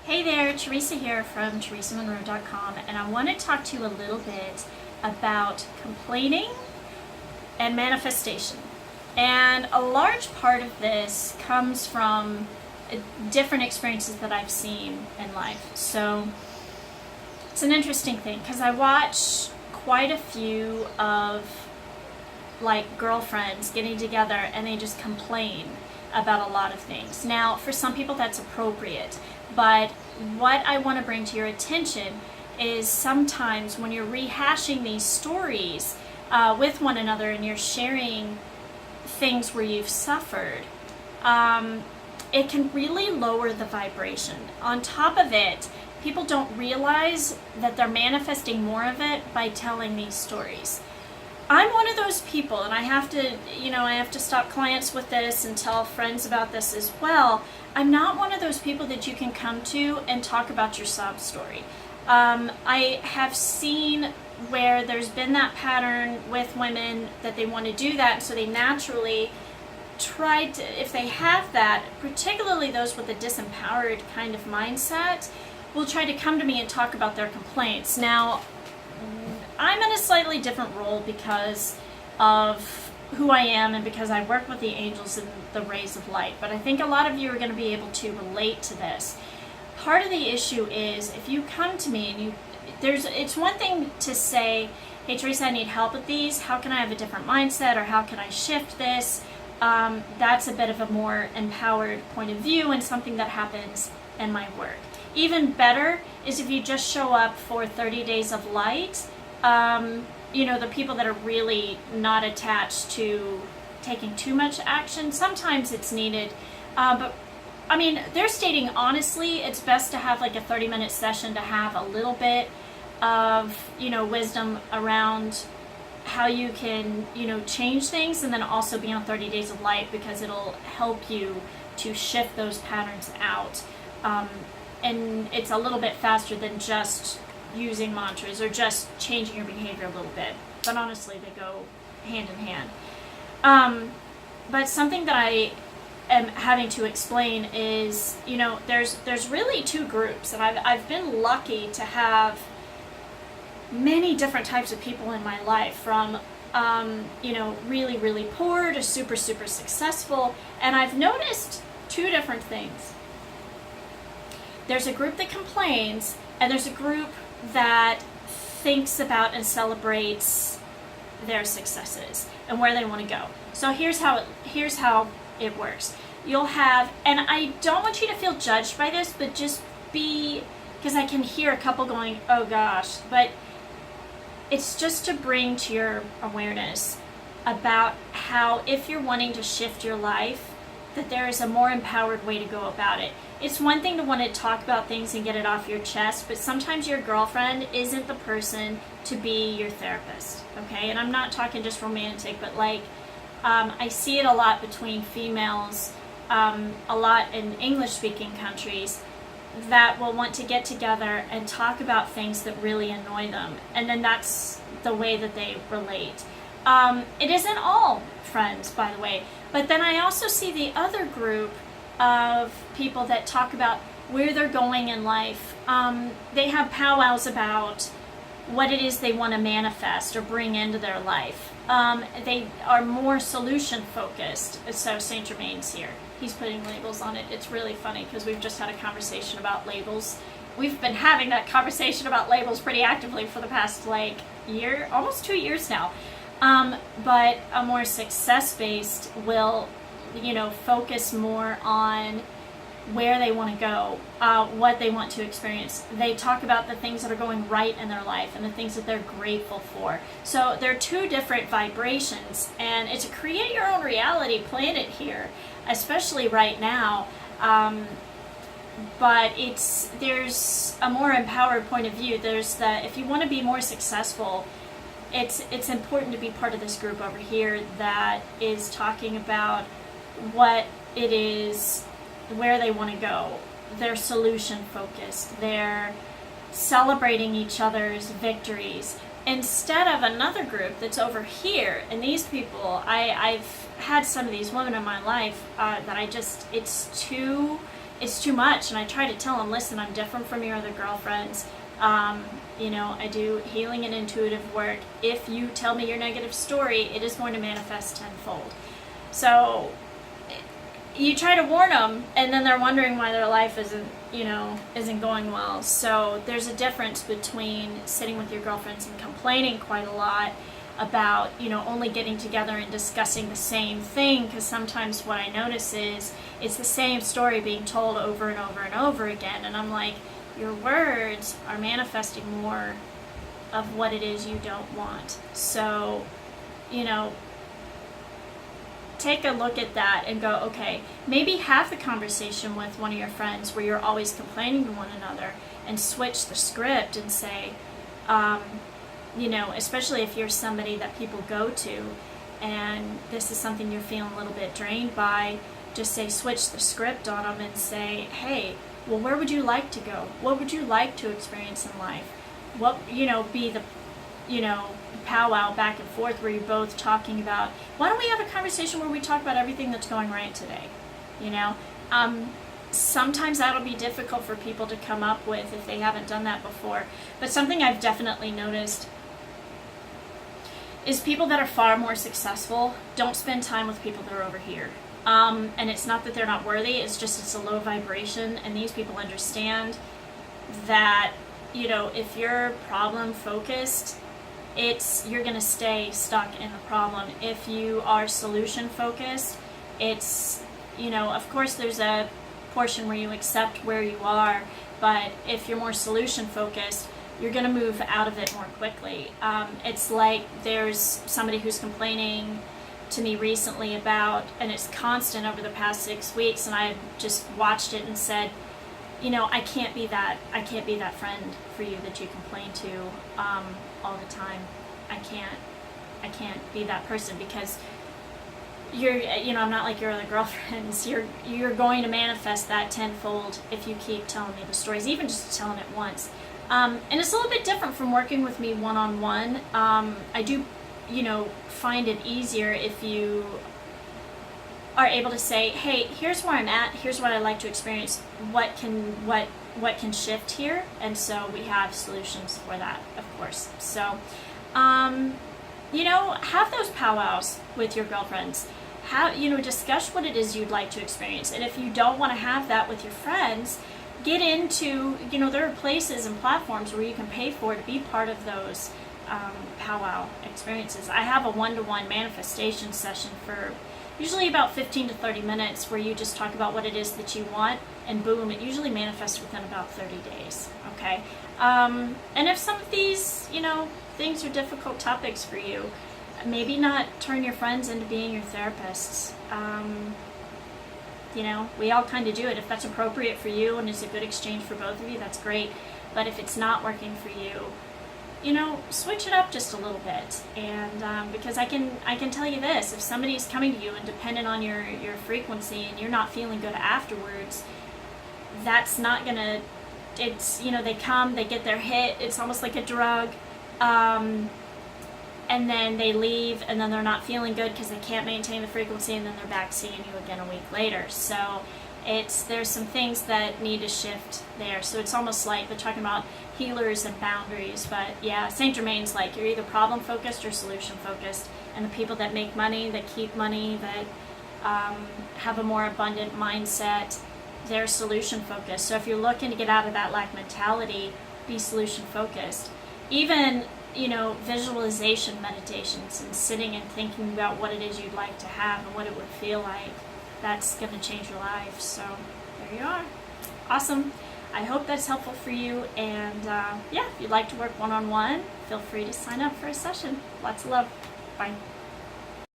Hey there, Theresa here from theresamonro.com, and I want to talk to you a little bit about complaining and manifestation. And a large part of this comes from different experiences that I've seen in life. So it's an interesting thing because I watch quite a few of girlfriends getting together and they just complain about a lot of things. Now, for some people that's appropriate, but what I want to bring to your attention is sometimes when you're rehashing these stories with one another and you're sharing things where you've suffered, it can really lower the vibration. On top of it, people don't realize that they're manifesting more of it by telling these stories. I'm one of those people, and I have to stop clients with this and tell friends about this as well. I'm not one of those people that you can come to and talk about your sob story. I have seen where there's been that pattern with women that they want to do that, so they naturally try to, if they have that, particularly those with a disempowered kind of mindset, will try to come to me and talk about their complaints. Now, I'm in a slightly different role because of who I am and because I work with the angels and the rays of light. But I think a lot of you are going to be able to relate to this. Part of the issue is if you come to me and it's one thing to say, hey Theresa, I need help with these. How can I have a different mindset, or how can I shift this? That's a bit of a more empowered point of view and something that happens in my work. Even better is if you just show up for 30 days of light. The people that are really not attached to taking too much action, sometimes it's needed. But I mean, they're stating honestly, it's best to have like a 30-minute session to have a little bit of, wisdom around how you can, change things, and then also be on 30 days of light because it'll help you to shift those patterns out. And it's a little bit faster than just using mantras or just changing your behavior a little bit, but honestly they go hand in hand. But something that I am having to explain is, there's really two groups, and I've been lucky to have many different types of people in my life, from really, really poor to super, super successful, and I've noticed two different things. There's a group that complains, and there's a group that thinks about and celebrates their successes and where they want to go. So here's how it works. You'll have, and I don't want you to feel judged by this, but just be, because I can hear a couple going, oh gosh, but it's just to bring to your awareness about how, if you're wanting to shift your life, that there is a more empowered way to go about it. It's one thing to want to talk about things and get it off your chest, but sometimes your girlfriend isn't the person to be your therapist, okay? And I'm not talking just romantic, but I see it a lot between females, a lot in English-speaking countries, that will want to get together and talk about things that really annoy them, and then that's the way that they relate. It isn't all friends, by the way, but then I also see the other group of people that talk about where they're going in life. They have powwows about what it is they want to manifest or bring into their life. They are more solution focused. So Saint Germain's here. He's putting labels on it. It's really funny because we've just had a conversation about labels. We've been having that conversation about labels pretty actively for the past year, almost 2 years now. But a more success-based will, focus more on where they want to go, what they want to experience. They talk about the things that are going right in their life and the things that they're grateful for. So there are two different vibrations, and it's a create your own reality planet here, especially right now. But there's a more empowered point of view. There's if you want to be more successful, it's important to be part of this group over here that is talking about what it is, where they want to go. They're solution focused. They're celebrating each other's victories instead of another group that's over here. And these people, I've had some of these women in my life that it's too it's too much. And I try to tell them, listen, I'm different from your other girlfriends. I do healing and intuitive work. If you tell me your negative story, it is going to manifest tenfold. So you try to warn them, and then they're wondering why their life isn't going well. So there's a difference between sitting with your girlfriends and complaining quite a lot about, only getting together and discussing the same thing, because sometimes what I notice is it's the same story being told over and over and over again, and I'm like, your words are manifesting more of what it is you don't want. So, take a look at that and go, okay, maybe have the conversation with one of your friends where you're always complaining to one another, and switch the script and say, especially if you're somebody that people go to and this is something you're feeling a little bit drained by, just say, switch the script on them and say, hey, well, where would you like to go? What would you like to experience in life? What, be the, powwow back and forth where you're both talking about, why don't we have a conversation where we talk about everything that's going right today? Sometimes that'll be difficult for people to come up with if they haven't done that before. But something I've definitely noticed is people that are far more successful don't spend time with people that are over here. And it's not that they're not worthy, it's just it's a low vibration, and these people understand that, if you're problem focused, you're going to stay stuck in the problem. If you are solution focused, it's, of course there's a portion where you accept where you are, but if you're more solution focused, you're going to move out of it more quickly. It's like there's somebody who's complaining to me recently about, and it's constant over the past 6 weeks, and I just watched it and said, I can't be that friend for you that you complain to all the time. I can't be that person, because I'm not like your other girlfriends. You're going to manifest that tenfold if you keep telling me the stories, even just telling it once. And it's a little bit different from working with me one-on-one. I do, find it easier if you are able to say, hey, here's where I'm at, here's what I like to experience, what can shift here, and so we have solutions for that, of course. So, have those powwows with your girlfriends. Discuss what it is you'd like to experience, and if you don't want to have that with your friends, get into, there are places and platforms where you can pay for to be part of those powwow experiences. I have a one-to-one manifestation session for usually about 15 to 30 minutes where you just talk about what it is that you want, and boom, it usually manifests within about 30 days, okay? And if some of these, things are difficult topics for you, maybe not turn your friends into being your therapists. We all kind of do it. If that's appropriate for you and is a good exchange for both of you, that's great. But if it's not working for you, switch it up just a little bit. And because I can tell you this, if somebody's coming to you and dependent on your frequency and you're not feeling good afterwards, that's not gonna, they come, they get their hit, it's almost like a drug, and then they leave, and then they're not feeling good because they can't maintain the frequency, and then they're back seeing you again a week later. So there's some things that need to shift there. So it's almost like they're talking about healers and boundaries, but yeah, Saint Germain's like, you're either problem focused or solution focused, and the people that make money, that keep money, that have a more abundant mindset, they're solution focused. So if you're looking to get out of that lack mentality, be solution focused. Even visualization meditations and sitting and thinking about what it is you'd like to have and what it would feel like, that's going to change your life. So there you are. Awesome. I hope that's helpful for you. And if you'd like to work one-on-one, feel free to sign up for a session. Lots of love. Bye.